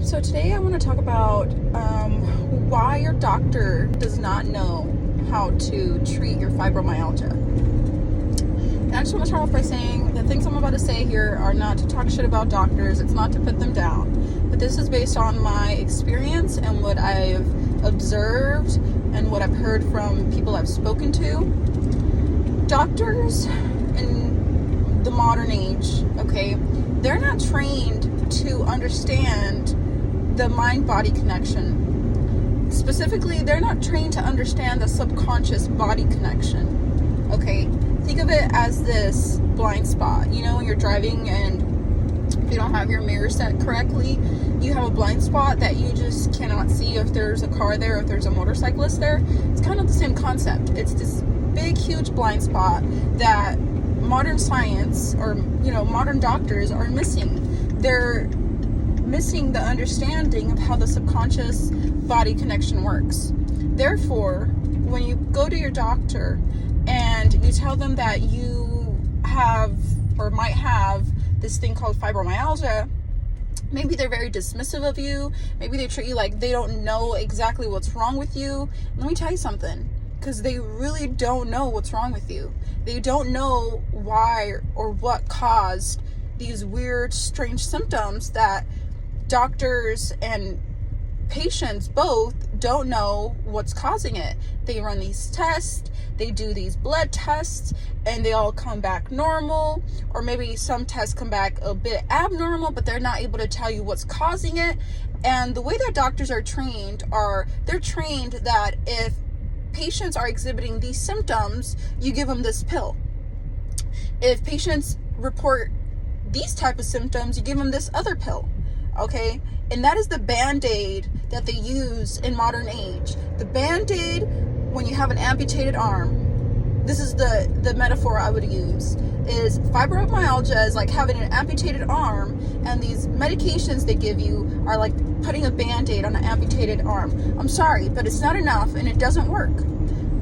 So today I want to talk about why your doctor does not know how to treat your fibromyalgia. And I just want to start off by saying the things I'm about to say here are not to talk shit about doctors. It's not to put them down. But this is based on my experience and what I've observed and what I've heard from people I've spoken to. Doctors in the modern age, okay, they're not trained to understand the mind-body connection. Specifically, they're not trained to understand the subconscious body connection. Okay, think of it as this blind spot. You know, when you're driving and if you don't have your mirror set correctly, you have a blind spot that you just cannot see if there's a car there, if there's a motorcyclist there. It's kind of the same concept. It's this big, huge blind spot that modern science or, modern doctors are missing. They're missing the understanding of how the subconscious body connection works. Therefore, when you go to your doctor and you tell them that you have or might have this thing called fibromyalgia, maybe they're very dismissive of you. Maybe they treat you like they don't know exactly what's wrong with you. Let me tell you something, because they really don't know what's wrong with you. They don't know why or what caused these weird, strange symptoms that doctors and patients both don't know what's causing it. They run these tests, they do these blood tests, and they all come back normal, or maybe some tests come back a bit abnormal, but they're not able to tell you what's causing it. And the way that doctors are trained they're trained that if patients are exhibiting these symptoms, you give them this pill. If patients report these type of symptoms, you give them this other pill. Okay, and that is the band-aid that they use in modern age. The band-aid when you have an amputated arm. This is the metaphor I would use. Is fibromyalgia is like having an amputated arm, and these medications they give you are like putting a band-aid on an amputated arm. I'm sorry, but it's not enough and it doesn't work.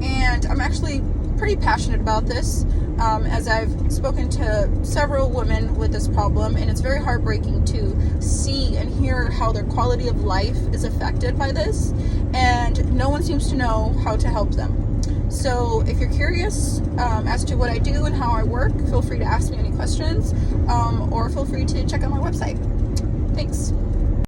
And I'm actually pretty passionate about this, as I've spoken to several women with this problem, and it's very heartbreaking to see and hear how their quality of life is affected by this, and no one seems to know how to help them. So if you're curious as to what I do and how I work, feel free to ask me any questions, or feel free to check out my website. Thanks.